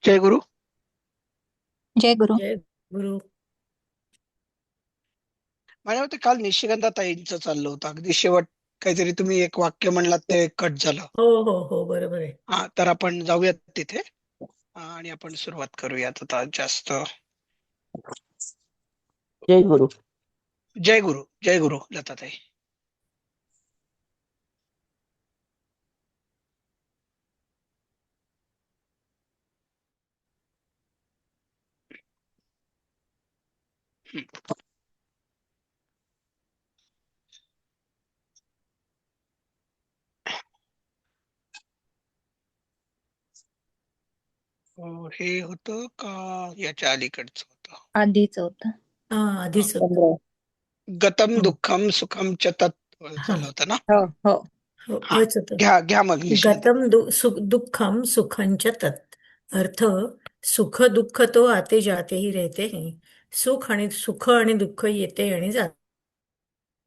जय गुरु. जय गुरु. जय गुरु. माझ्या मते काल निशिगंधा ताईंचं चाललं होतं अगदी शेवट. काहीतरी तुम्ही एक वाक्य म्हणलात ते कट झालं. हो हो हो, बरोबर आहे. हा, तर आपण जाऊयात तिथे आणि आपण सुरुवात करूयात आता जास्त. जय गुरु. जय गुरु. जय गुरु लताताई. हे होतं का याच्या अलीकडचं होतं? आधीच होतं. हा, आधीच होत. चंद्र. गतम दुःखम सुखम च तत् हा झालं होतं ना. हो हो. हो, हा, हेच होत. घ्या घ्या मग निशिगंधा. दुःखम सुखंच तत्. अर्थ, सुख दुःख तो आते जाते ही रहते हैं. सुख आणि दुःख येते आणि जाते.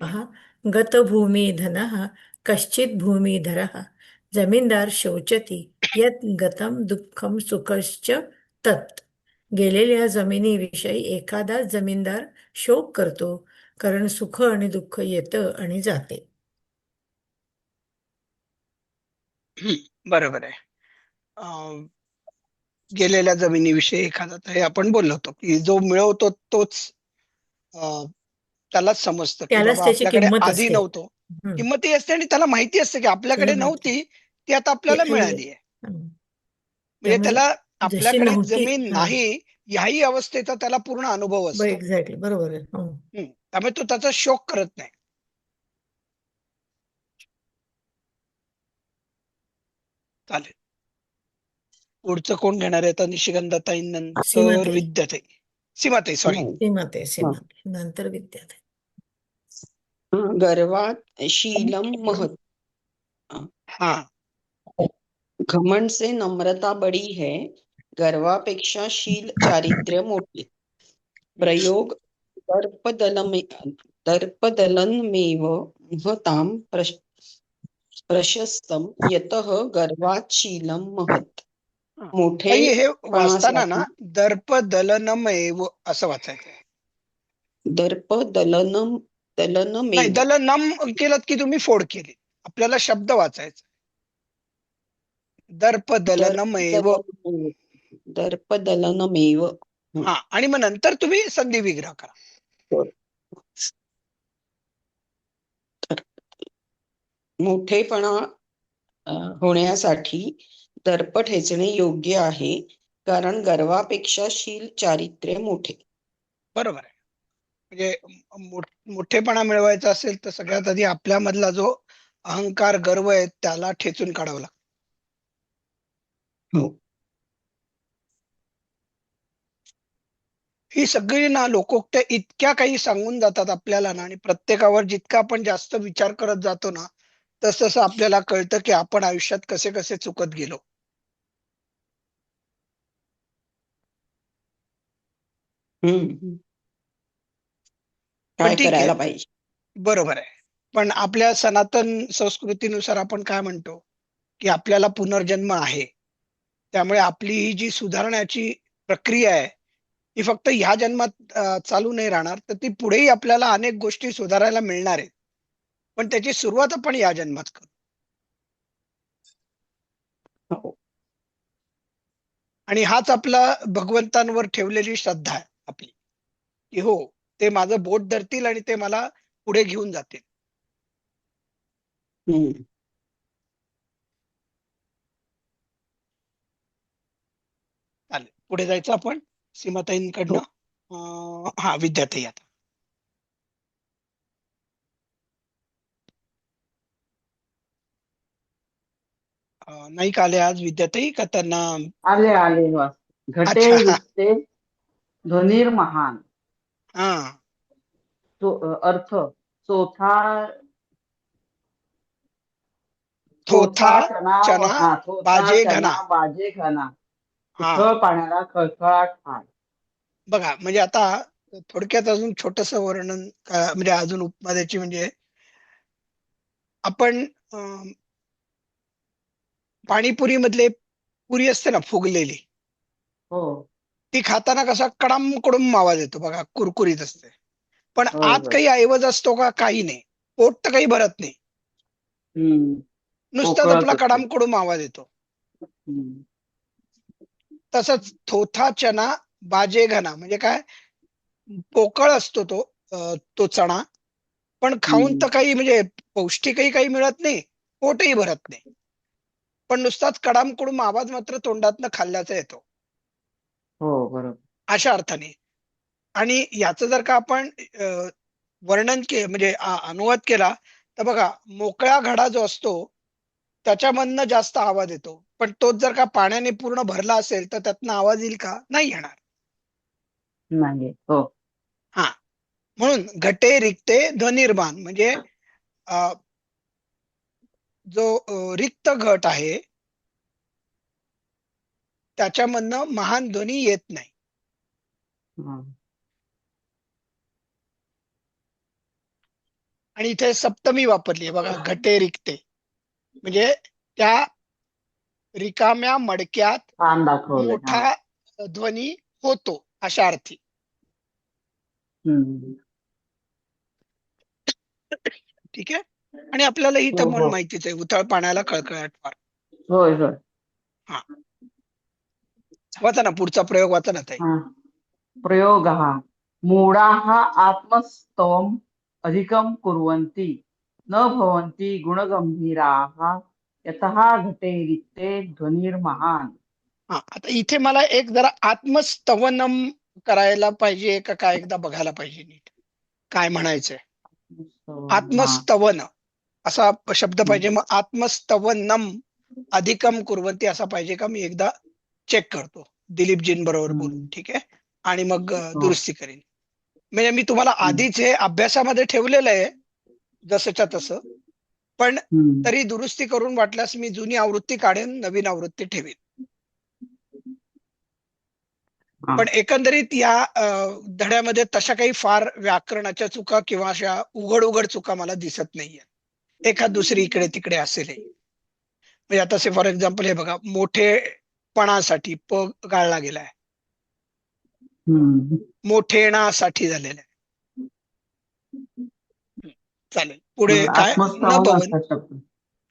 पहा, गत भूमी धनः कश्चित भूमिधरः. जमीनदार शोचती यत गतम दुःखम सुखश्च तत्. गेलेल्या जमिनीविषयी एखादा जमीनदार शोक करतो, कारण सुख आणि दुःख येतं आणि जाते. बरोबर आहे. गेलेल्या जमिनीविषयी एखादा, तर हे आपण बोललो होतो की जो मिळवतो तोच त्यालाच समजतं की त्यालाच बाबा त्याची आपल्याकडे किंमत आधी असते. नव्हतो. हम्म, किंमतही असते आणि त्याला माहिती असते की त्याला आपल्याकडे माहिती नव्हती, ती आता आपल्याला मिळाली आहे. हम्म. म्हणजे त्यामुळे त्याला जशी आपल्याकडे नव्हती. जमीन हा, नाही ह्याही अवस्थेचा त्याला पूर्ण अनुभव असतो. एक्झॅक्टली बरोबर आहे. हो. त्यामुळे तो त्याचा शोक करत नाही. चालेल. पुढचं कोण घेणार आहे आता? निशिगंधाताईंनंतर सीमाताई. विद्याताई. सीमाताई, सॉरी. नाही. सीमाताई. हा. नंतर विद्याताई. गर्वात शीलम महत. हा. घमंड से नम्रता बड़ी है, गर्वापेक्षा शील चारित्र्य मोठे. प्रयोग, दर्पदलनमेव महतां प्रशस्तं यतः गर्वात् शीलं महत्. हा. ताई, हे वाचताना ना मोठेपणासाठी दर्प दलनमेव असं वाचायचं. नाही, दलनमेव. दलनम केलं की तुम्ही फोड केली. आपल्याला शब्द वाचायचा. दर्प दलनमेव. दर्पदलनमेव. दर्पदलनमेव. हा, आणि मग नंतर तुम्ही संधी विग्रह करा. मोठेपणा होण्यासाठी दर्प ठेचणे योग्य आहे, कारण गर्वापेक्षा शील चारित्र्य मोठे. बरोबर आहे. म्हणजे मोठेपणा मिळवायचा असेल तर सगळ्यात आधी आपल्यामधला जो अहंकार गर्व आहे त्याला ठेचून काढावं लागतं. हो. ही सगळी ना लोकोक्त्या इतक्या काही सांगून जातात आपल्याला ना, आणि प्रत्येकावर जितका आपण जास्त विचार करत जातो ना, तस तसं आपल्याला कळतं की आपण आयुष्यात कसे कसे चुकत गेलो. हम्म. पण काय ठीक आहे, करायला पाहिजे? बरोबर आहे. पण आपल्या सनातन संस्कृतीनुसार आपण काय म्हणतो की आपल्याला पुनर्जन्म आहे. त्यामुळे आपली ही जी सुधारण्याची प्रक्रिया आहे ही फक्त ह्या जन्मात चालू नाही राहणार, तर ती पुढेही आपल्याला अनेक गोष्टी सुधारायला मिळणार आहेत. पण त्याची सुरुवात आपण या जन्मात करू. हो. आणि हाच आपला भगवंतांवर ठेवलेली श्रद्धा आहे आपली, की हो, ते माझं बोट धरतील आणि ते मला पुढे घेऊन जातील. हम्म. चालेल, पुढे जायचं आपण सीमाताईंकडनं. हो. हा, विद्याताई आता. नाही का आले आज विद्याताई का त्यांना? आले आले वा. घटे अच्छा. वित्ते ध्वनिर्महान. हा. अर्थ, चौथा थोथा चौथा चना. चना हा, चौथा बाजे चना घना. बाजे घना. हा, उथळ पाण्याला खळखळाट हाय. बघा, म्हणजे आता थोडक्यात अजून छोटस वर्णन म्हणजे अजून उपमा द्यायची म्हणजे आपण पाणीपुरी मधले पुरी असते ना फुगलेली, हो ती खाताना कसा कडाम कडूम आवाज येतो बघा, कुरकुरीत असते. पण होय आत होय. काही ऐवज असतो का? काही नाही. पोट तर काही भरत नाही, हम्म. नुसताच पोकळच आपला असते. कडाम कडूम आवाज येतो. हम्म. तसंच थोथा चना बाजे घना म्हणजे काय, पोकळ असतो तो, तो चणा, पण खाऊन हम्म. तर काही म्हणजे पौष्टिकही काही मिळत नाही, पोटही भरत नाही, पण नुसताच कडाम कडूम आवाज मात्र तोंडातनं खाल्ल्याचा येतो, हो बरोबर. अशा अर्थाने. आणि याचं जर का आपण वर्णन म्हणजे अनुवाद केला, तर बघा, मोकळा घडा जो असतो त्याच्यामधनं जास्त आवाज येतो, पण तोच जर का पाण्याने पूर्ण भरला असेल तर त्यातनं आवाज येईल का? नाही येणार. नाही. हो. हा, म्हणून घटे रिक्ते ध्वनिर्माण म्हणजे अ, जो रिक्त घट आहे त्याच्यामधनं महान ध्वनी येत नाही. हा. आणि इथे सप्तमी वापरली आहे बघा, घटे रिक्ते म्हणजे त्या रिकाम्या मडक्यात छान दाखवलंय. हा. मोठा ध्वनी होतो, अशा अर्थी. हम्म. ठीक आहे. आणि आपल्याला ही तर हो मन हो. माहितीच आहे, उथळ पाण्याला कळकळाट फार. होय होय. हा, वाचा ना पुढचा प्रयोग, वाचा ना ताई. हा. प्रयोगः मूढाः आत्मस्तवम् अधिकं कुर्वन्ति न भवन्ति गुणगम्भीराः यतः घटे रिक्ते ध्वनिर्महान्. हा, आता इथे मला एक जरा आत्मस्तवनम करायला पाहिजे का काय, एकदा बघायला पाहिजे नीट काय म्हणायचंय. हा. आत्मस्तवन असा शब्द हम्म. पाहिजे, मग आत्मस्तवनम अधिकम कुर्वंती असा पाहिजे का? मी एकदा चेक करतो दिलीपजींबरोबर बोलून, हम्म. ठीक आहे, आणि मग हो. दुरुस्ती करेन. म्हणजे मी तुम्हाला हम्म. आधीच हे अभ्यासामध्ये ठेवलेलं आहे जसंच्या तसं, पण हम्म. तरी दुरुस्ती करून वाटल्यास मी जुनी आवृत्ती काढेन, नवीन आवृत्ती ठेवेन. हा. पण एकंदरीत या धड्यामध्ये तशा काही फार व्याकरणाच्या चुका किंवा अशा उघड उघड चुका मला दिसत नाहीये. एखाद दुसरी इकडे तिकडे असेलही. म्हणजे आता फॉर एक्झाम्पल हे बघा, मोठेपणासाठी प गाळला गेलाय, हम्म. मोठेणासाठी झालेला आहे. चालेल, पुढे बरोबर. काय? न आत्मस्तवन भवन. असा शब्द.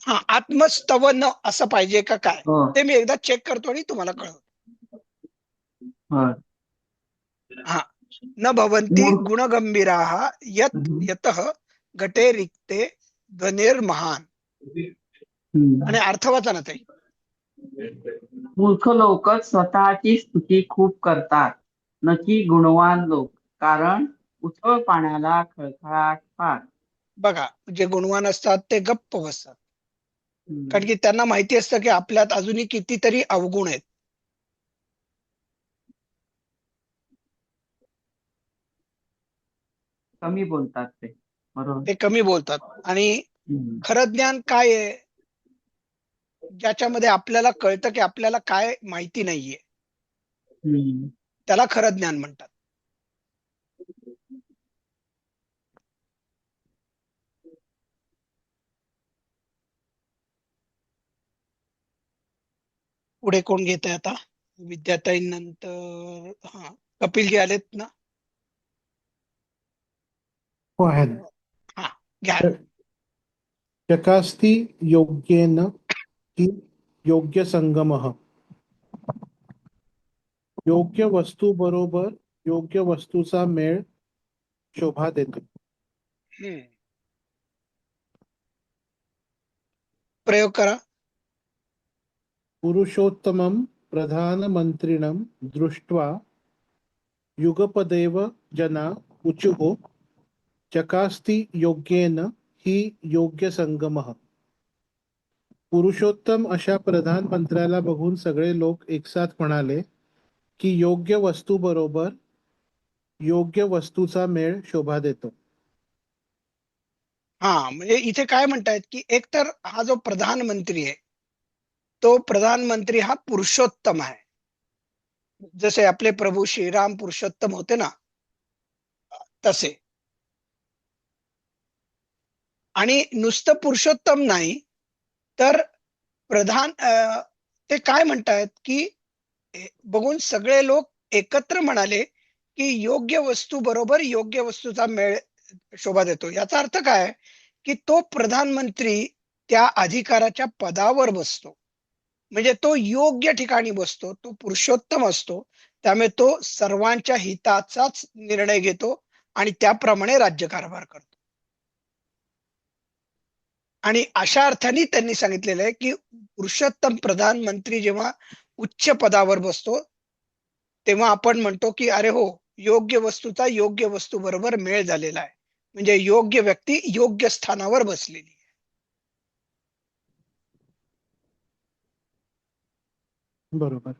हा, आत्मस्तवन असं पाहिजे का काय, हो. ते मी एकदा चेक करतो आणि तुम्हाला कळवतो. होय. हा, न भवन्ति मूर्ख. गुणगंभीराः यत हम्म. यतः घटे रिक्ते ध्वनिर्महान. हम्म. आणि अर्थ वाचा ना ताई. मूर्ख लोकच स्वतःची स्तुती खूप करतात, न की गुणवान लोक, कारण उथळ पाण्याला खळखळाट फार. बघा, जे गुणवान असतात ते गप्प बसतात, हम्म. कारण की त्यांना माहिती असतं की आपल्यात अजूनही कितीतरी अवगुण आहेत. कमी बोलतात ते. बरोबर. ते कमी बोलतात. आणि हम्म. खरं ज्ञान काय आहे? ज्याच्यामध्ये आपल्याला कळतं की आपल्याला काय माहिती नाहीये, हम्म. त्याला खरं ज्ञान म्हणतात. पुढे कोण घेत आहे आता? विद्याताई नंतर, हा, कपिलजी आलेत ना? Go ahead. हा, घ्या. चकास्ति योग्येन हि योग्य संगमः. योग्य वस्तू बरोबर योग्य वस्तूचा मेळ शोभा देतो. हम्म. प्रयोग करा. पुरुषोत्तमं प्रधानमन्त्रिणं दृष्ट्वा युगपदेव जना उचुः चकास्ति योग्येन हि योग्य संगमः. पुरुषोत्तम अशा प्रधानमंत्र्याला बघून सगळे लोक एकसाथ म्हणाले की योग्य वस्तू बरोबर योग्य वस्तूचा मेळ शोभा देतो. हा, म्हणजे इथे काय म्हणतायत की एकतर हा जो प्रधानमंत्री आहे, तो प्रधानमंत्री हा पुरुषोत्तम आहे, जसे आपले प्रभू श्रीराम पुरुषोत्तम होते ना, तसे. आणि नुसतं पुरुषोत्तम नाही तर प्रधान, ते काय म्हणतायत की बघून सगळे लोक एकत्र म्हणाले की योग्य वस्तू बरोबर योग्य वस्तूचा मेळ शोभा देतो. याचा अर्थ काय की तो प्रधानमंत्री त्या अधिकाराच्या पदावर बसतो, म्हणजे तो योग्य ठिकाणी बसतो, तो पुरुषोत्तम असतो. त्यामुळे तो सर्वांच्या हिताचाच निर्णय घेतो आणि त्याप्रमाणे राज्यकारभार करतो. आणि अशा अर्थाने त्यांनी सांगितलेलं आहे की पुरुषोत्तम प्रधानमंत्री जेव्हा उच्च पदावर बसतो तेव्हा आपण म्हणतो की अरे हो, योग्य वस्तूचा योग्य वस्तू बरोबर मेळ झालेला आहे, म्हणजे योग्य व्यक्ती योग्य स्थानावर बसलेली आहे. बरोबर.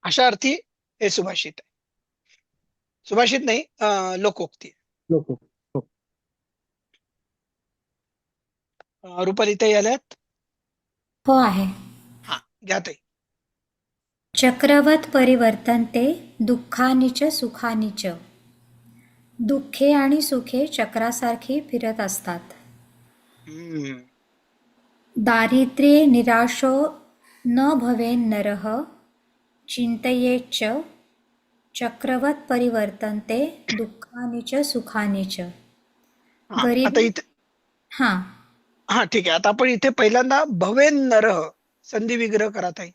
अशा अर्थी हे सुभाषित आहे. सुभाषित नाही, लोकोक्ती आहे. लोक रुपाली ताई आल्यात? हो आहे. हा, घ्या ताई. चक्रवत परिवर्तन्ते दुःखानि च सुखानि च. दुःखे आणि सुखे चक्रासारखी फिरत असतात. हम्म. दारिद्र्ये निराशो न भवेन् नरः चिंतयेच्च चक्रवत परिवर्तन्ते दुःखानि च सुखानि च. हा, आता गरिबी इथे हां हा ठीक आहे. आता आपण इथे पहिल्यांदा भवेन नरः संधी विग्रह करा ताई.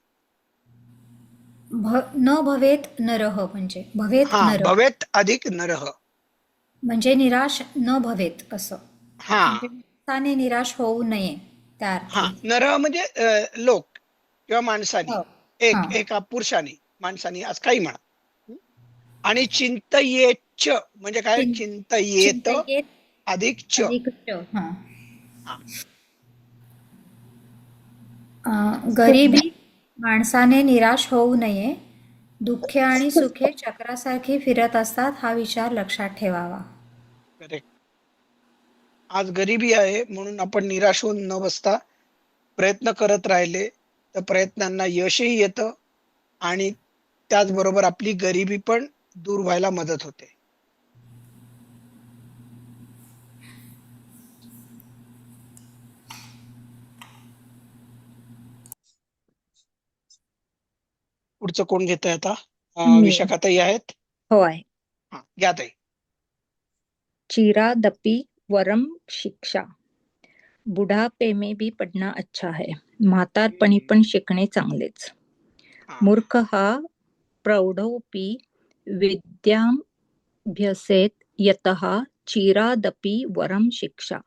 न भवेत नरः म्हणजे भवेत हा, नरः भवेत अधिक नरः. म्हणजे निराश न भवेत असं. हा म्हणजे माणसाने निराश होऊ नये त्या हा, अर्थी. नरः म्हणजे लोक किंवा माणसानी, हो. हां. एका पुरुषानी, माणसानी, आज काही म्हणा. आणि चिंतयेच्च म्हणजे काय? चिं- चिंतयेत चिंतयेत अधिक च. अधिक च. हां. हा. गरिबी माणसाने निराश होऊ नये. दुःखे आणि सुखे चक्रासारखी फिरत असतात हा विचार लक्षात ठेवावा. करेक्ट. आज गरिबी आहे म्हणून आपण निराश होऊन न बसता प्रयत्न करत राहिले तर प्रयत्नांना यशही येतं आणि त्याचबरोबर आपली गरिबी पण दूर व्हायला मदत होते. पुढचं कोण घेतंय आता? मी. विशाखाताई आहेत? हो आहे. हा, घ्या ताई. चिरादपि वरम शिक्षा. बुढ़ापे में भी पढ़ना अच्छा है. म्हातारपणी पण शिकणे चांगलेच. हा. मूर्ख हा प्रौढोपि विद्याभ्यसेत यतः चिरादपि वरम शिक्षा.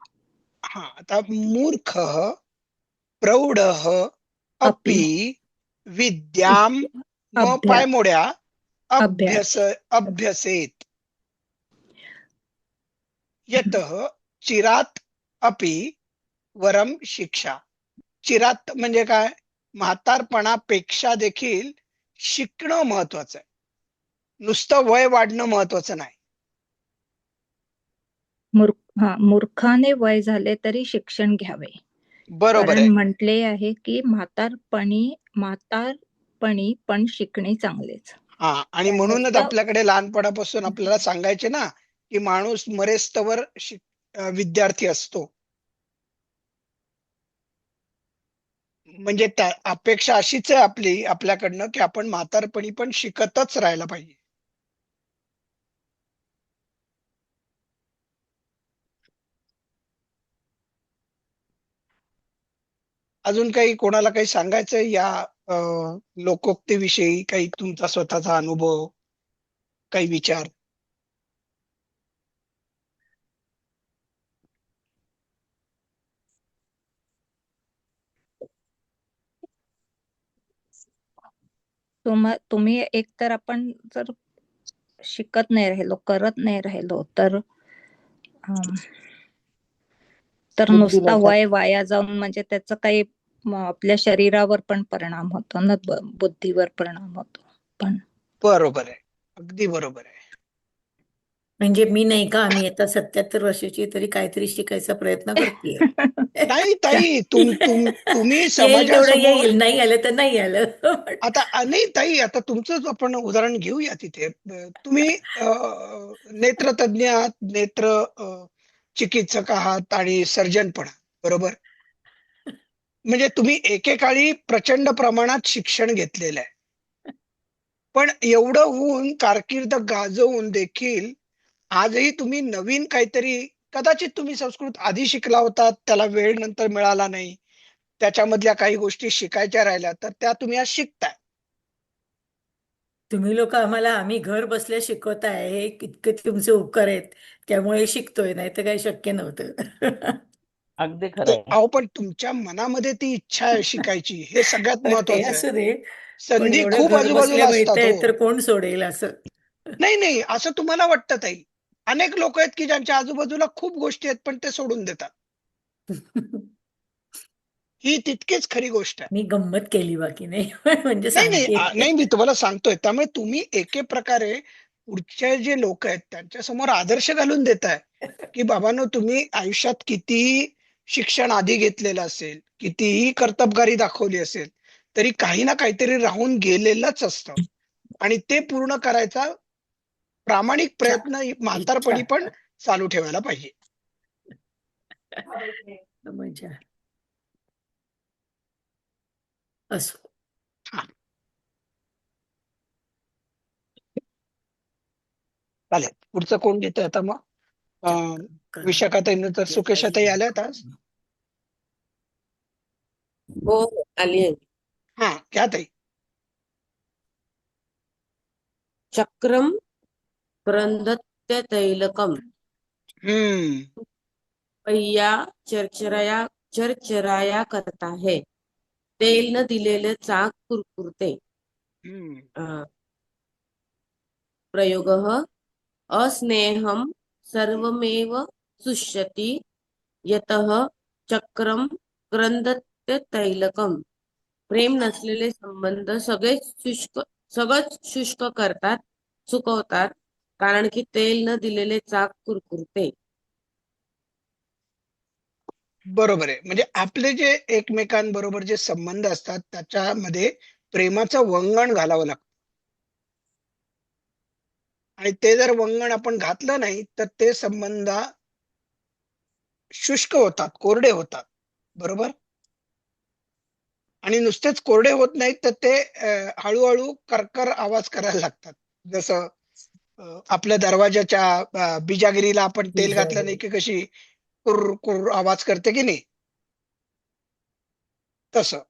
हा, आता मूर्ख प्रौढ अपि विद्याम म पाय मोड्या अभ्यसेत यतः चिरात अपि वरम शिक्षा. चिरात म्हणजे काय? म्हातारपणापेक्षा देखील शिकणं महत्वाचं आहे, नुसतं वय वाढणं महत्वाचं नाही. मूर्खाने वय झाले तरी शिक्षण घ्यावे. बरोबर कारण आहे. म्हटले आहे की म्हातारपणी पण शिकणे चांगलेच. हा, आणि म्हणूनच आपल्याकडे लहानपणापासून आपल्याला सांगायचे ना की माणूस मरेस्तवर विद्यार्थी असतो. म्हणजे त्या अपेक्षा अशीच आहे आपल्याकडनं की आपण म्हातारपणी पण शिकतच राहायला पाहिजे. अजून काही कोणाला काही सांगायचं या लोकोक्तीविषयी? काही तुमचा स्वतःचा अनुभव, काही विचार? तुम्ही एकतर आपण जर शिकत नाही राहिलो, करत नाही राहिलो तर नुसता वय वाया जाऊन म्हणजे त्याचं काही आपल्या शरीरावर पण परिणाम होतो ना, बुद्धीवर परिणाम होतो पण. बरोबर आहे, अगदी बरोबर आहे. म्हणजे मी नाही का, मी आता 77 वर्षाची तरी काहीतरी शिकायचा प्रयत्न करतेय. नाही ताई, तुम्ही येईल तेवढं समाजासमोर येईल, नाही आलं तर नाही आलं. आता नाही ताई, आता तुमचंच आपण उदाहरण घेऊया. तिथे तुम्ही नेत्रतज्ञ आहात, चिकित्सक आहात आणि सर्जन पण आहात, बरोबर? म्हणजे तुम्ही एकेकाळी प्रचंड प्रमाणात शिक्षण घेतलेलं आहे. पण एवढं होऊन कारकीर्द गाजवून देखील आजही तुम्ही नवीन काहीतरी, कदाचित तुम्ही संस्कृत आधी शिकला होता, त्याला वेळ नंतर मिळाला नाही, त्याच्यामधल्या काही गोष्टी शिकायच्या राहिल्या, तर त्या तुम्ही आज शिकताय. तुम्ही लोक आम्हाला आम्ही घर बसल्या शिकवताय, हे इतके तुमचे उपकार आहेत. त्यामुळे शिकतोय, नाही तर काही शक्य नव्हतं. अगदी खरंय. अहो, पण तुमच्या मनामध्ये ती इच्छा आहे शिकायची, हे सगळ्यात ते महत्वाचं आहे. असू दे, पण संधी एवढं खूप घर बसल्या आजूबाजूला असतात मिळतंय हो. तर कोण सोडेल असं. नाही नाही, असं तुम्हाला वाटतं ताई. अनेक लोक आहेत की ज्यांच्या आजूबाजूला खूप गोष्टी आहेत, पण ते सोडून देतात. ही तितकीच खरी गोष्ट आहे. मी गंमत केली, बाकी नाही. म्हणजे नाही नाही, सांगते. नाही, मी तुम्हाला सांगतोय. त्यामुळे तुम्ही एके प्रकारे पुढचे जे लोक आहेत त्यांच्या समोर आदर्श घालून देताय, की बाबांनो, तुम्ही आयुष्यात कितीही शिक्षण आधी घेतलेलं असेल, कितीही कर्तबगारी दाखवली असेल, तरी काही ना काहीतरी राहून गेलेलंच असतं आणि ते पूर्ण करायचा प्रामाणिक इच्छा प्रयत्न इच्छा म्हातारपणी पण चालू ठेवायला पाहिजे. मजा असो. हा, चालेल. पुढचं कोण घेतंय आता मग? अं, करा. विशाखाताई नंतर सुकेशाताई आल्यात आज. हो हो, आली आहे. हा, घ्या ताई. चक्रम क्रंदत्य तैलकम हम्म. पहिया चरचराया चरचराया करता है. तेल न दिलेले चाक कुरकुरते. हम्म. प्रयोग अस्नेहम सर्वमेव शुष्यति यतः चक्रम क्रंदत्य तैलकम. प्रेम नसलेले संबंध सगळंच शुष्क करतात, चुकवतात, कारण की तेल न दिलेले चाक कुरकुरते. बरोबर आहे. म्हणजे आपले जे एकमेकांबरोबर जे संबंध असतात त्याच्यामध्ये प्रेमाचं वंगण घालावं लागतं आणि ते जर वंगण आपण घातलं नाही तर ते संबंध शुष्क होतात, कोरडे होतात. बरोबर. आणि नुसतेच कोरडे होत नाहीत तर ते हळूहळू करकर आवाज करायला लागतात. जसं आपल्या दरवाजाच्या बिजागिरीला आपण तेल घातलं नाही की कशी कुर कुर आवाज करते की नाही, तसं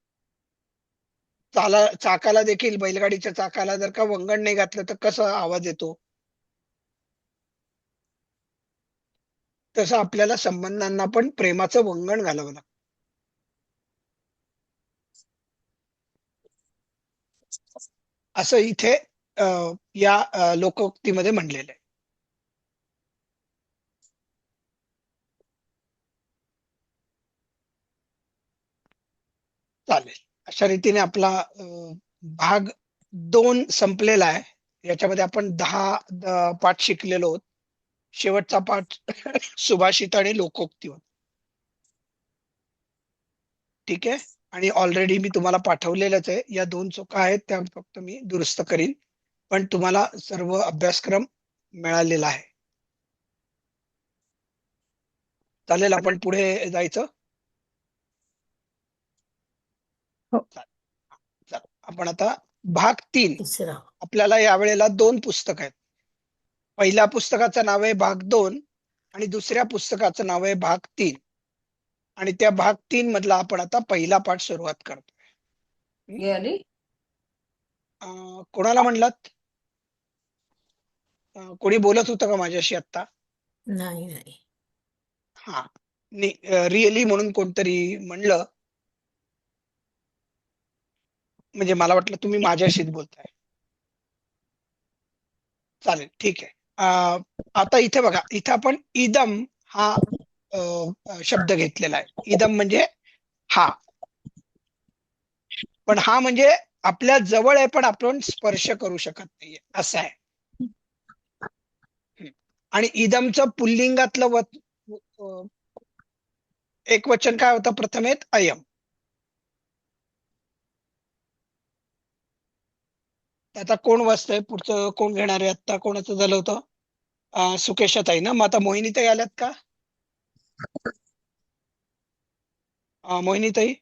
चाकाला देखील, बैलगाडीच्या चाकाला जर का वंगण नाही घातलं तर कसा आवाज येतो, तसं आपल्याला संबंधांना पण प्रेमाचं वंगण घालावं लागतं. असं इथे या लोकोक्तीमध्ये म्हणलेलं आहे. चालेल. अशा रीतीने आपला भाग 2 संपलेला आहे. याच्यामध्ये आपण 10 पाठ शिकलेलो आहोत. शेवटचा पाठ सुभाषित आणि लोकोक्ती होता. ठीक आहे. आणि ऑलरेडी मी तुम्हाला पाठवलेलंच आहे. या 2 चुका आहेत त्या फक्त मी दुरुस्त करीन. पण तुम्हाला सर्व अभ्यासक्रम मिळालेला आहे. चालेल, आपण पुढे जायचं. हो. चला, आपण आता भाग 3. तिसरा. आपल्याला यावेळेला 2 पुस्तक आहेत. पहिल्या पुस्तकाचं नाव आहे भाग 2 आणि दुसऱ्या पुस्तकाचं नाव आहे भाग 3. आणि त्या भाग 3 मधला आपण आता पहिला पाठ सुरुवात करतोय. गेली कोणाला म्हणलात? कोणी बोलत होतं का माझ्याशी आता? नाही नाही. हा, रिअली म्हणून कोणतरी म्हणलं, म्हणजे मला वाटलं तुम्ही माझ्याशीच बोलताय. चालेल, ठीक आहे. आता इथे बघा, इथे आपण इदम हा शब्द घेतलेला आहे. इदम म्हणजे हा, पण हा म्हणजे आपल्या जवळ आहे पण आपण स्पर्श करू शकत नाहीये असं आहे. आणि इदमचं पुल्लिंगातलं एक वचन काय होतं? प्रथमेत अयम. आता कोण वाचतंय? पुढचं कोण घेणार आहे? आता कोणाचं झालं होतं? सुकेशाताई ना. मग आता मोहिनीताई आल्यात का? मोहिनीताई,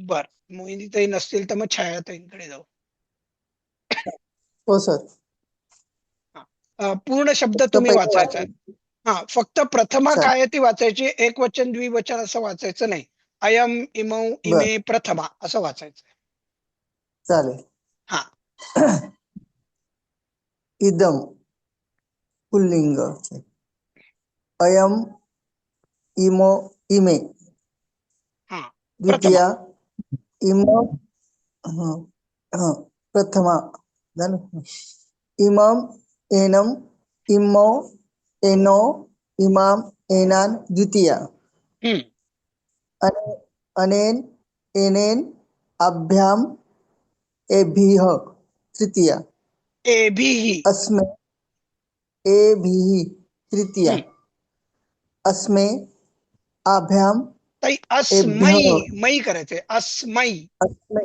बर, मोहिनीताई नसतील तर मग छायाताईंकडे जाऊ. हो सर. पूर्ण शब्द फक्त तुम्ही पहिले वाचायचा आहे. वाचायचे. हा, फक्त प्रथमा चालेल. काय आहे ती वाचायची, एकवचन द्विवचन असं वाचायचं नाही. अयम, इमौ, बर, इमे, प्रथमा असं वाचायचं. चालेल. हा, इदम पुल्लिंग. अयम, इमो, इमे. हा, प्रथमा. द्वितीया इमो, हं, हं, प्रथमा झालं. इमम, एनम, इम्मो, एनो, इमाम, एनान द्वितीया. हम्म, अने, अनेन, एनेन, अभ्याम, एभिः तृतीया. एभिः. अस्मे, एभिः तृतीया. हम्म, अस्मे, आभ्याम, ताई एभ्यः. अस्मै, मै करायचंय, अस्मै. अस्मे,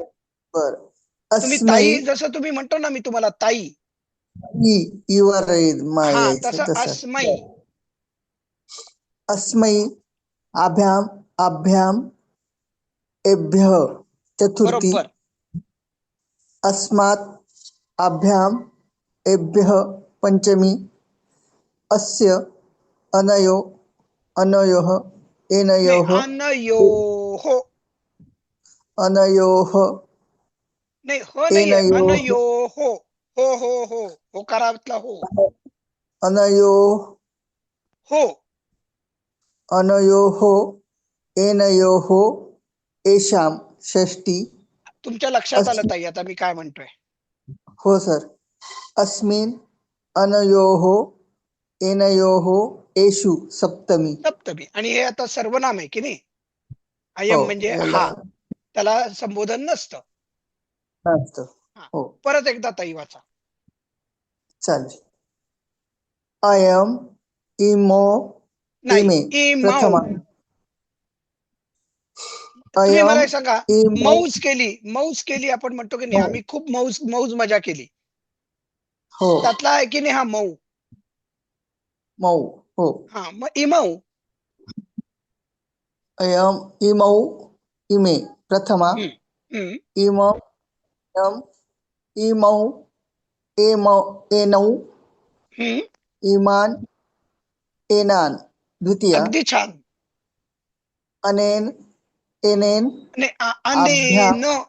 बर. तुम्ही अस्मै, ताई जसं तुम्ही म्हणतो ना, मी तुम्हाला ताई, इवर हा यायचं तसं तसं. अस्मै. अस्मै, आभ्याम, आभ्याम, एभ्यः चतुर्थी. बरोबर. अस्मात्, आभ्याम, एभ्यः पंचमी. अस्य, अनयो, अनयोः, नाही, एनयोः, अनयोः. अनयोः, नाही, हो नाहीये, एनयोः, अनयोः. हो होकारातला हो. अनयोः, हो, अनयोः, एनयोः, एषां षष्ठी. तुमच्या लक्षात आलं अस्मि, ताई आता मी काय म्हणतोय. हो सर. अस्मिन्, अनयोः, एनयोः, एषु सप्तमी. सप्तमी. आणि हे आता सर्वनाम आहे की नाही. हो, अयम म्हणजे याला हा, त्याला संबोधन नसतं. नसतं. हा, हो, परत एकदा ताई वाचा. चालेल. अयम, इमो, नाही, इमे इमौ. प्रथमा. तुम्ही मला अयम, एक सांगा, इमो, मौज केली आपण म्हणतो की नाही, हो, आम्ही खूप मौज मौज मजा केली, हो, त्यातला आहे की नाही हा मऊ. मऊ, हो. हा, मग इमौ. अयम, इमौ, इमे प्रथमा. हम्म, हम्म, इमम, यम, इमौ, एमौ, एनौ, हम्म. इमान, एनान द्वितीया. अगदी छान. अनेन, एनेन, आणि अभ्याम, अनेन.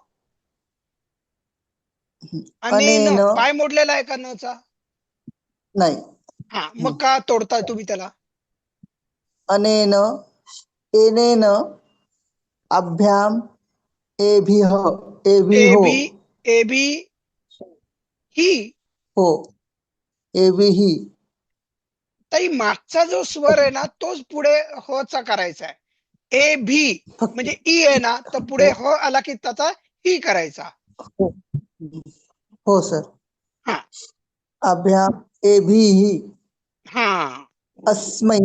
अनेन अनेन, पाय मोडलेला आहे का नचा. नाही. हा, मग का तोडताय तुम्ही त्याला. अनेन, एनेन, अभ्याम, एभिः, एभिः, एबी, एबी ही. हो, एभिः. ताई मागचा जो स्वर आहे ना तोच पुढे हचा करायचा आहे. ए भी फक्त म्हणजे ई आहे ना, तर पुढे ह आला की त्याचा ही करायचा. हो, हो सर. हा, अभ्याम, एभिः. हा, अस्मै,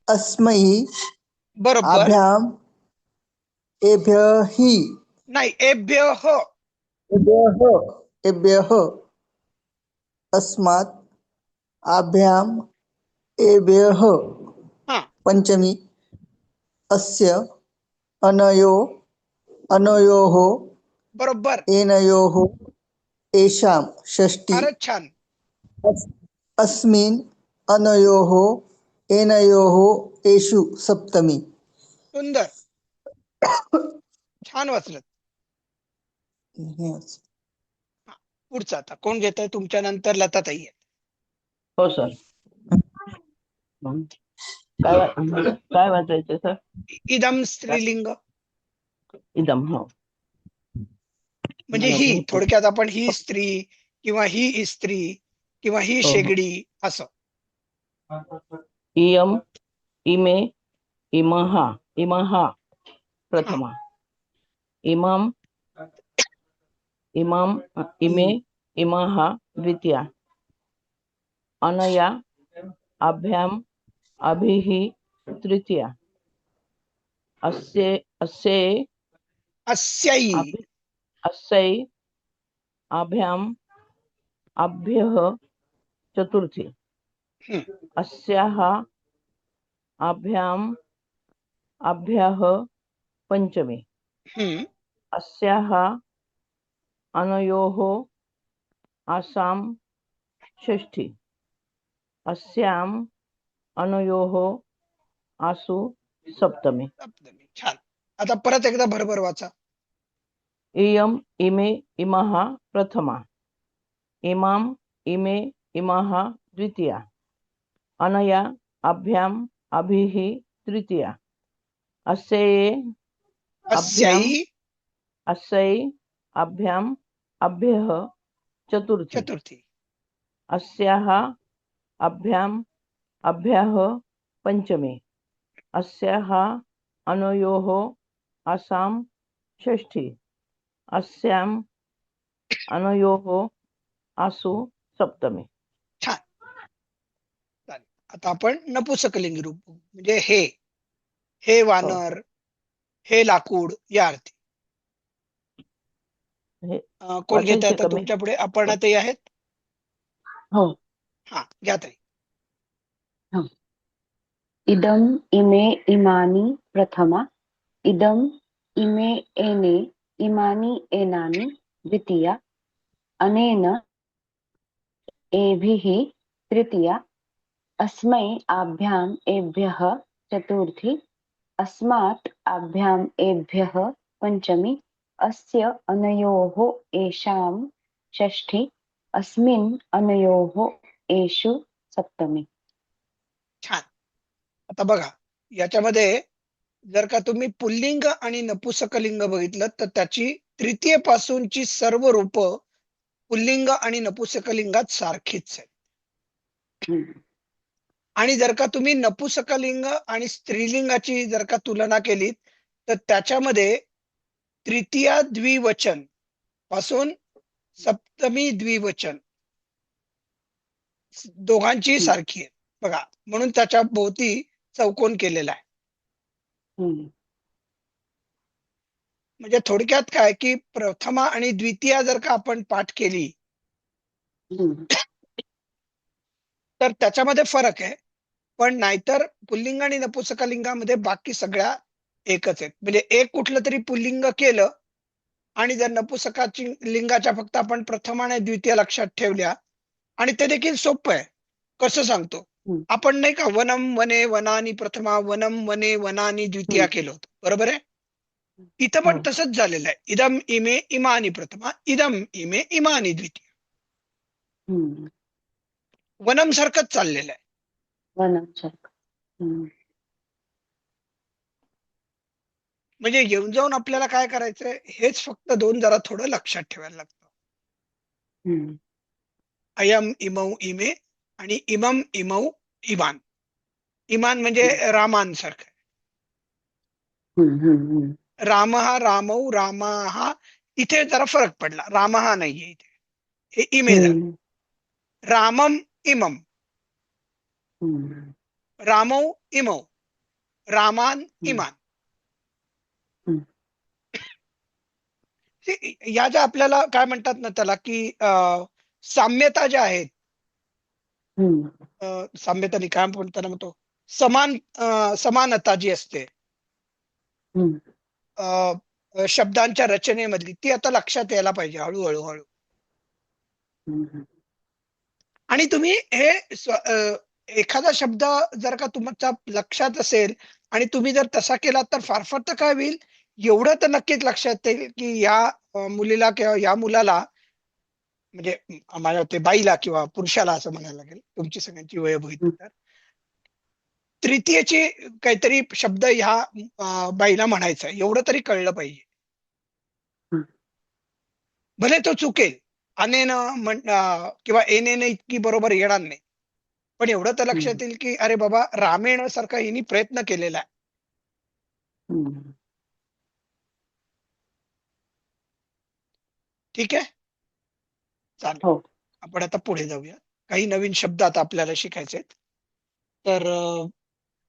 अस्मै, बरोबर. आभ्याम, एभ्यः, नाही, एभ्य ह. एभ्यः, एभ्यः. अस्मात्, आभ्याम, एभ्यः हा, पंचमी. अस्य, अनयो, अनयोः, बरोबर. एनयोः, एषां षष्ठी. फारच छान. अस्मिन्, अनयोः, एनयोः, एषु सप्तमी. सुंदर, छान वाचलं. पुढचं आता कोण घेत आहे तुमच्या नंतर. लताताई आहे. हो सर. काय वाचायचं सर? इदम स्त्रीलिंग इदम. हो, म्हणजे मला ही, बहुतेक. थोडक्यात आपण ही स्त्री किंवा ही इस्त्री किंवा ही हो, हो. शेगडी असं. इयम, इमे, इमः, इमः प्रथमा. इमम, इमम, इमे, इमः द्वितीया. अनया, अभ्याम, अभिः तृतीया. अस्य, अस्यै, अस्यै. अस्यै, अभ्याम, अभ्यः चतुर्थी. हम्म, अस्याः, अभ्याम, अभ्यः पंचमी. हम्म. अस्याः अनयोः आसां षष्ठी अस्याम् अनयोः आसु सप्तमी सप्तमी. छान. आता परत एकदा भरभर वाचा. इयम् इमे इमः प्रथमा इमाम् इमे इमः द्वितीया अनया अभ्याम् अभिः तृतीया अस्यै अभ्याम् अस्यै अस्यै अभ्याम् अभ्यः चतुर्थी चतुर्थी. अस्याः अभ्याम् अभ्यः पञ्चमी अस्याः अनयोः आसां षष्ठी अस्याम् अनयोः आसु सप्तमी छान. चालेल. आता आपण नपुसकलिंगी रूप बघू. म्हणजे हे हो वानर, हे लाकूड या अर्थी. हे कोण घेते वाचायचे आता का मी तुमच्या पुढे? अपर्णाताई आहेत? हो हा, घ्या ताई. हो इदम् इमे इमानि प्रथमा इदम् इमे एने इमानि एनानि द्वितीया अनेन एभिः तृतीया अस्मै आभ्याम् एभ्यः चतुर्थी अस्मात् आभ्याम् एभ्यः पञ्चमी अस्य अनयोः एषां षष्ठी अस्मिन् अनयोः एषु सप्तमी छान. आता बघा, याच्यामध्ये जर का तुम्ही पुल्लिंग आणि नपुसकलिंग बघितलं तर त्याची तृतीय पासूनची सर्व रूप पुल्लिंग आणि नपुसकलिंगात सारखीच आहेत. हम्म. आणि जर का तुम्ही नपुसकलिंग आणि स्त्रीलिंगाची जर का तुलना केली तर त्याच्यामध्ये तृतीया द्विवचन पासून सप्तमी द्विवचन दोघांची हम्म. सारखी आहे. बघा, म्हणून त्याच्या भोवती चौकोन केलेला आहे. हम्म. म्हणजे थोडक्यात काय की प्रथमा आणि द्वितीया जर का आपण पाठ केली हम्म. तर त्याच्यामध्ये फरक आहे. पण नाहीतर पुल्लिंग आणि नपुसकलिंगामध्ये बाकी सगळ्या एकच आहेत. म्हणजे एक कुठलं तरी पुल्लिंग केलं आणि जर नपुसकाची लिंगाच्या फक्त आपण प्रथम आणि द्वितीय लक्षात ठेवल्या आणि ते देखील सोपं आहे. कसं सांगतो? हम्म. आपण नाही का वनम वने वनानी प्रथमा वनम वने वनानी द्वितीया हम्म. केलं होतं, बरोबर आहे? इथं पण हो तसंच झालेलं आहे. इदम इमे इमानी प्रथमा इदम इमे इमानी द्वितीय. हम्म. वनम सारखंच चाललेलं आहे. वनांसारखं हम्म. म्हणजे येऊन जाऊन आपल्याला काय करायचंय हेच फक्त दोन जरा थोडं लक्षात ठेवायला लागतं. हम्म. अयम इमौ इमे आणि इमम इमौ इमान. इमान म्हणजे रामान सारखं. हम्म. हम्म. हम्म. राम हा रामौ रामा हा इथे जरा फरक पडला. राम हा नाहीये इथे, हे इमे झालं. हम्म. रामम इमम, हम्म. रामौ इमौ, रामान हम्म. इमान. हम्म. या ज्या आपल्याला काय म्हणतात ना त्याला की साम्यता ज्या आहेत, हम्म. साम्यता नाही काय म्हणताना म्हणतो समानता जी असते हम्म. शब्दांच्या रचनेमधली, ती आता लक्षात यायला पाहिजे हळूहळू हळू. हम्म. आणि तुम्ही हे एखादा शब्द जर का तुमच्या लक्षात असेल आणि तुम्ही जर तसा केला तर फार फार तर काय होईल, एवढं तर नक्कीच लक्षात येईल की या मुलीला किंवा या मुलाला म्हणजे माझ्या ते बाईला किंवा पुरुषाला असं म्हणायला लागेल, तुमची सगळ्यांची वय बघितली तर तृतीयची काहीतरी शब्द ह्या बाईला म्हणायचा आहे, एवढं तरी कळलं पाहिजे. हम्म. भले तो चुकेल, किंवा एनेनं इतकी बरोबर येणार नाही, पण एवढं तर लक्षात येईल की अरे बाबा रामेण सारखा हिने प्रयत्न केलेला आहे. हम्म. ठीक आहे, चालेल. हो आपण आता पुढे जाऊया. काही नवीन शब्द आता आपल्याला शिकायचे आहेत. तर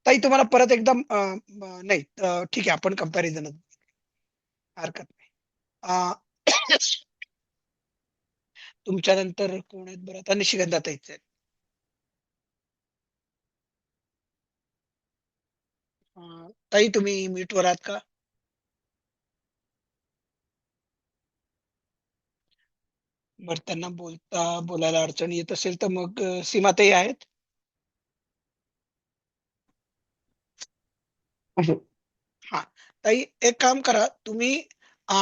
ताई तुम्हाला परत एकदम नाही ठीक आहे, आपण कंपॅरिझन हरकत नाही. तुमच्या नंतर कोण आहेत बरं? आता निशिगंधा ताईच आहेत. ताई तुम्ही म्यूट वर आहात का? बरं, त्यांना बोलायला अडचण येत असेल तर मग सीमाताई आहेत? आहे. हा, ताई एक काम करा तुम्ही, अ,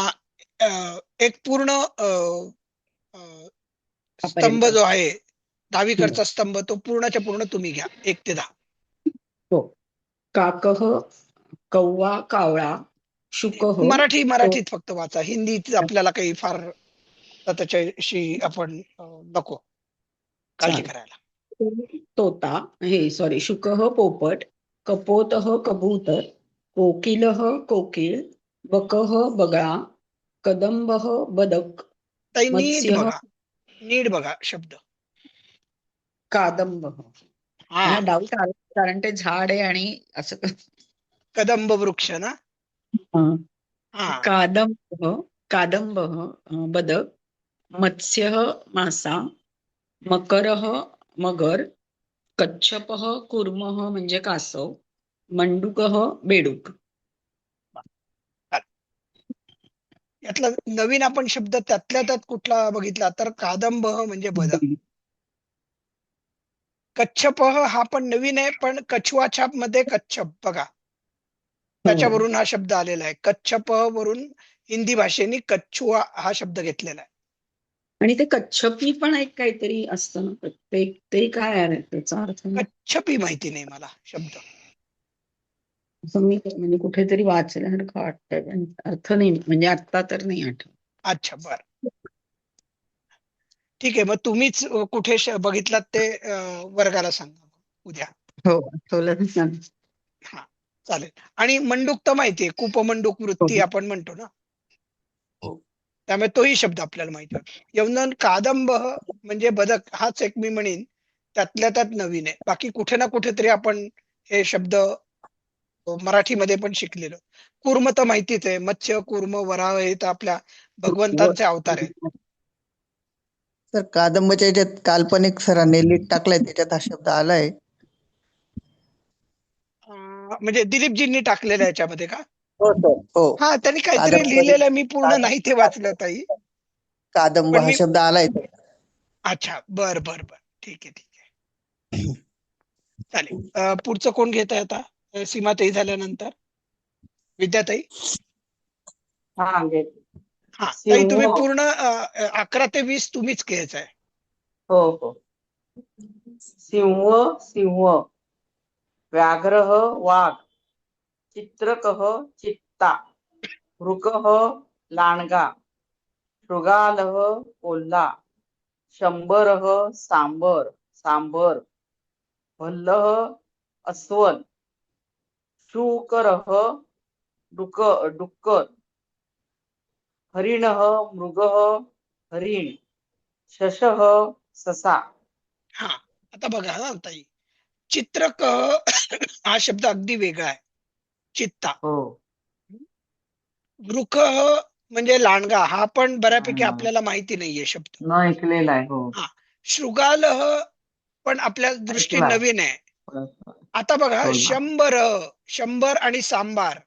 अ, एक पूर्ण स्तंभ पर्यंत. जो आहे, हम्म. डावीकडचा स्तंभ तो पूर्णच्या पूर्ण तुम्ही घ्या 1 ते 10. हो. काकः कौवा कावळा शुकः तो मराठीत फक्त वाचा, हिंदीत आपल्याला काही फार आता त्याच्याशी आपण नको काळजी चाल करायला. तोता हे सॉरी शुकः पोपट कपोतः कबूतर कोकिलः कोकिळ बकः बगळा कदंबः बदक ताई मत्स्यः नीट बघा शब्द. कादंबः. हा, मला डाऊट आला कारण ते झाड आहे आणि असं कदंब वृक्ष ना. हं. हा, कादंबः कादंबः बदक मत्स्यः मासा मकरः मगर कच्छपः कुर्मः म्हणजे कासव मंडूकः बेडूक. यातला नवीन आपण शब्द त्यातल्या त्यात कुठला बघितला तर कादंब म्हणजे बदक. कच्छप हा पण नवीन आहे, पण कछुआ छाप मध्ये कच्छप बघा, हो. त्याच्यावरून हा शब्द आलेला आहे. कच्छप वरून हिंदी भाषेने कच्छुआ हा शब्द घेतलेला आहे. आणि ते कच्छपी पण एक काहीतरी असतं ना ते काय आहे त्याचा अर्थ कच्छपी माहिती नाही मला शब्द. असं मी म्हणजे कुठेतरी वाचल्यासारखं वाटतंय पण अर्थ नाही म्हणजे आता तर नाही आठवत. अच्छा, बर, ठीक आहे. मग तुम्हीच कुठे बघितलात ते वर्गाला सांगा उद्या. हो आठवलं तर सांग. हा, चालेल. आणि मंडूक तर माहितीये, कूपमंडूक हो वृत्ती आपण म्हणतो ना, हो. त्यामुळे तोही शब्द आपल्याला माहिती होता. यवनन कादंब म्हणजे बदक, हाच एक मी म्हणेन त्यातल्या त्यात नवीन आहे. बाकी कुठे ना कुठेतरी आपण हे शब्द मराठीमध्ये पण शिकलेलो. कूर्म तर माहितीच आहे, मत्स्य कूर्म वराह हे तर आपल्या भगवंतांचे अवतार आहेत. सर कादंबच्या याच्यात काल्पनिक सरांनी लीट टाकलाय, त्याच्यात हा शब्द आलाय. म्हणजे दिलीपजींनी टाकलेलं याच्यामध्ये का? हो सर, हो. हा, त्यांनी काहीतरी कादंबरी लिहिलेलं, मी पूर्ण नाही ते वाचलं ताई, कादंब पण हा मी शब्द आलाय. अच्छा, बर बर बर, ठीक आहे ठीक आहे, चालेल. पुढचं कोण घेत आहे आता? सीमाताई झाल्यानंतर विद्याताई. हा घे. हा ताई, सिंह. तुम्ही पूर्ण 11 ते 20 तुम्हीच घ्यायचं आहे. हो हो. सिंह सिंह व्याघ्रः वाघ चित्रकः चित्ता मृगः लांडगा शृगालः कोल्हा शंभरः सांबर भल्लः अस्वल शूकरः डुक्कर हरिणः मृगः हरिण शशः ससा. हा, आता बघा ना ताई, चित्रक हा शब्द अगदी वेगळा आहे. चित्ता. हो. वृख म्हणजे लांडगा, हा पण बऱ्यापैकी आपल्याला माहिती नाहीये शब्द. न ऐकलेला आहे. हो. हा, शृगाल पण आपल्या दृष्टी ऐकलाय. नवीन आहे. आता बघा, शंभर आणि सांबार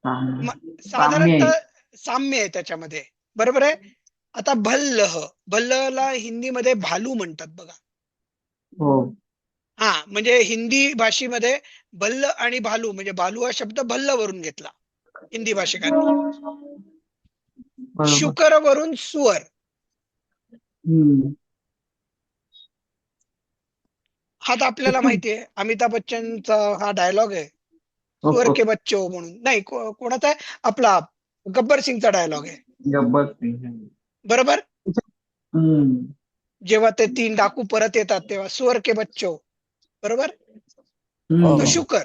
साम्य आहे. साधारणतः साम्य आहे त्याच्यामध्ये, बरोबर आहे. आता भल्लला हिंदीमध्ये भालू म्हणतात बघा. हो. हा, म्हणजे हिंदी भाषेमध्ये भल्ल आणि भालू, म्हणजे भालू हा शब्द भल्ल वरून घेतला हिंदी भाषिकांनी. बरोबर. शुकर वरून सुअर. हम्म. हा तर आपल्याला माहितीये, अमिताभ बच्चनचा हा डायलॉग आहे, हो, सुअर हो. के बच्चो म्हणून. नाही, कोणाचा आहे? आपला गब्बर सिंगचा डायलॉग आहे, गब्बर सिंग. बरोबर. हम्म. जेव्हा ते 3 डाकू परत येतात तेव्हा सुअर के बच्चो, बरोबर. तो हम्म. शुकर.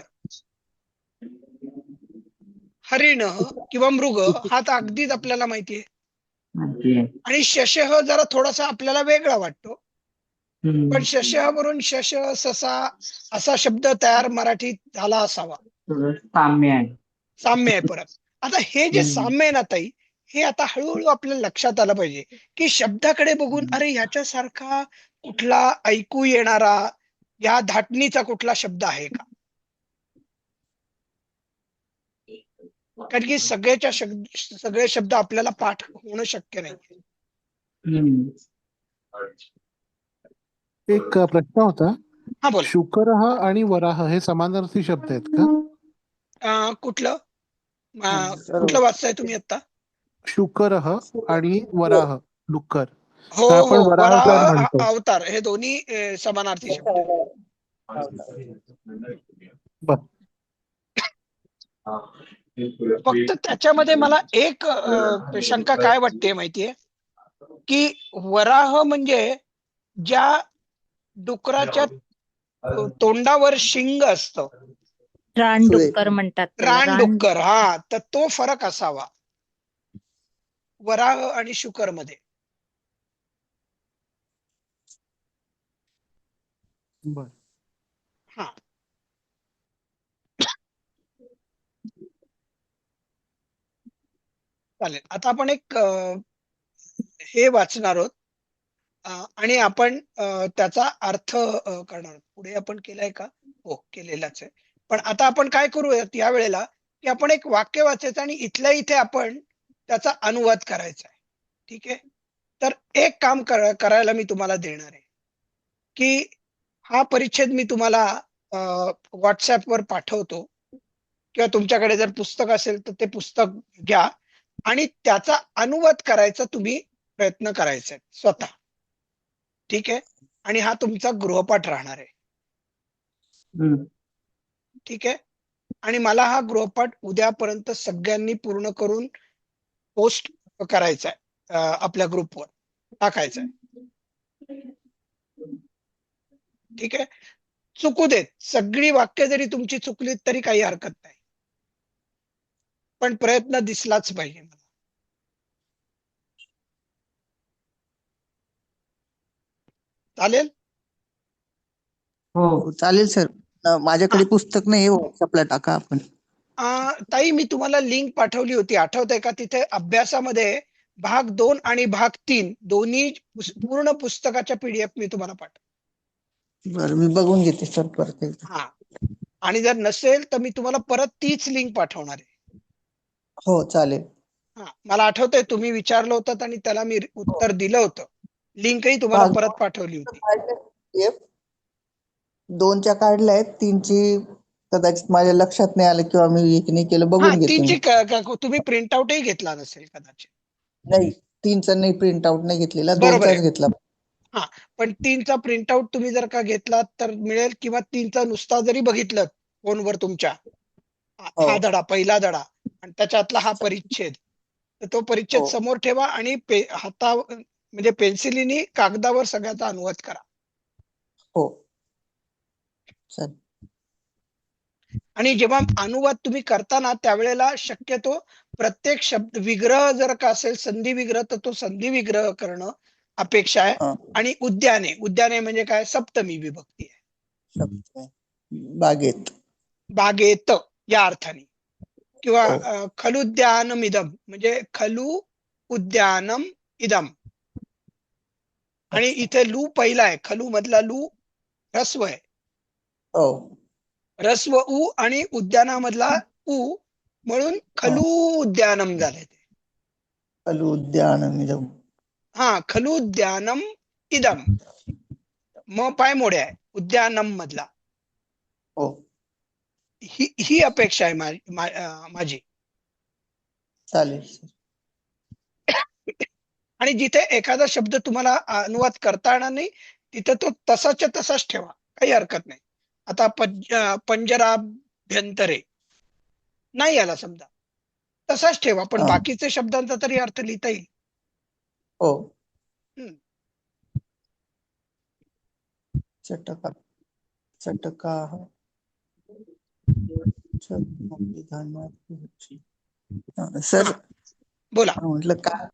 हरिण किंवा मृग हा तर अगदीच आपल्याला माहितीये. माहिती आहे. आणि शशः जरा थोडासा आपल्याला वेगळा वाटतो, पण हम्म. शशः वरून शश ससा असा शब्द तयार मराठीत झाला असावा. थोडं साम्य आहे. साम्य आहे परत. आता हे जे हम्म. साम्य आहे ना ताई, हे आता हळूहळू आपल्या लक्षात आलं पाहिजे, की शब्दाकडे बघून अरे याच्यासारखा कुठला ऐकू येणारा या धाटणीचा कुठला शब्द आहे का? कारण की सगळे शब्द आपल्याला पाठ होणं शक्य नाही. हम्म. एक प्रश्न होता. हा बोला. शुकरः आणि वराह हे समानार्थी शब्द आहेत का? कुठलं सर्व कुठलं वाचताय तुम्ही आता? शुकरः आणि वराह डुक्कर. हो तर आपण हो, वराहकार वराह म्हणतो. अवतार हे दोन्ही समानार्थी शब्द आहेत. बर. फक्त त्याच्यामध्ये मला एक शंका काय वाटते माहितीये, की वराह म्हणजे ज्या डुकराच्या तोंडावर शिंग असतं, रानडुक्कर म्हणतात त्याला. रानडुक्कर, हा, तर तो फरक असावा वराह आणि शुकर मध्ये. बर. हा, चालेल. आता आपण एक हे वाचणार आहोत आणि आपण त्याचा अर्थ करणार आहोत. पुढे आपण केलाय का? हो, केलेलाच आहे. पण आता आपण काय करूयात या वेळेला, की आपण एक वाक्य वाचायचं आणि इथल्या इथे आपण त्याचा अनुवाद करायचा आहे. ठीक आहे. तर एक काम करायला मी तुम्हाला देणार आहे, की हा परिच्छेद मी तुम्हाला व्हॉट्सअपवर पाठवतो, किंवा तुमच्याकडे जर पुस्तक असेल तर ते पुस्तक घ्या आणि त्याचा अनुवाद करायचा तुम्ही प्रयत्न करायचा आहे स्वतः. ठीक आहे. आणि हा तुमचा गृहपाठ राहणार आहे. हम्म. ठीक आहे. आणि मला हा गृहपाठ उद्यापर्यंत सगळ्यांनी पूर्ण करून पोस्ट करायचा आहे, आपल्या ग्रुपवर टाकायचा आहे. ठीक आहे. चुकू देत, सगळी वाक्य जरी तुमची चुकलीत तरी काही हरकत नाही, पण प्रयत्न दिसलाच पाहिजे मला. चालेल? हो. चालेल सर. माझ्याकडे पुस्तक नाही, व्हॉट्सअपला टाका आपण. ताई, मी तुम्हाला लिंक पाठवली होती, आठवतंय का? तिथे अभ्यासामध्ये भाग 2 आणि भाग 3 दोन्ही पूर्ण पुस्तकाच्या PDF मी तुम्हाला पाठव. बरं, मी बघून घेते सर परत एकदा. हा, आणि जर नसेल तर मी तुम्हाला परत तीच लिंक पाठवणार आहे. हो चालेल. हा, मला आठवतंय तुम्ही विचारलं होतं आणि त्याला मी उत्तर दिलं होतं. लिंकही तुम्हाला भाग परत पाठवली होती. PDF 2च्या काढल्या आहेत, 3ची कदाचित माझ्या लक्षात नाही आलं किंवा मी एक नाही केलं, हा, बघून घेते 3ची मी. तुम्ही प्रिंटआउटही घेतला नसेल कदाचित. नाही, 3चा नाही प्रिंट आउट नाही घेतलेला, बरोबर आहे. 2चाच घेतला. हा, पण 3चा प्रिंटआउट तुम्ही जर का घेतलात तर मिळेल, किंवा 3चा नुसता जरी बघितलं फोनवर तुमच्या, हो. हा धडा, पहिला धडा आणि त्याच्यातला हा परिच्छेद, तर तो परिच्छेद हो. समोर ठेवा आणि म्हणजे पेन्सिलीने कागदावर सगळ्याचा अनुवाद करा. हो चालेल. आणि जेव्हा अनुवाद तुम्ही करताना त्यावेळेला शक्यतो प्रत्येक शब्द विग्रह जर का असेल, संधी विग्रह, तर तो संधी विग्रह करणं अपेक्षा आहे. हा, आणि उद्याने म्हणजे काय? सप्तमी विभक्ती आहे. शब्द आहे. बागेत. बागेत या अर्थाने, किंवा हो. खलुद्यानम इदम म्हणजे खलु उद्यानम इदम. आणि अच्छा. इथे लू पहिला आहे, खलू मधला लू ह्रस्व आहे, हो. ह्रस्व उ, आणि उद्यानामधला उ, म्हणून खलू उद्यानम झालंय ते. खलु उद्यानमिदं. हा, खलु उद्यानम इदम, म पाय मोडे आहे उद्यानम मधला. हो ही अपेक्षा आहे माझी. चालेल सर. आणि जिथे एखादा शब्द तुम्हाला अनुवाद करता येणार नाही, तिथे तो तसाच्या तसाच ठेवा, काही हरकत नाही. आता पंजराभ्यंतरे नाही आला समजा, तसाच ठेवा, पण हा. बाकीचे शब्दांचा तरी अर्थ लिहिता येईल. हो. हम्म. चटका चटका सर, बोला. म्हटलं काय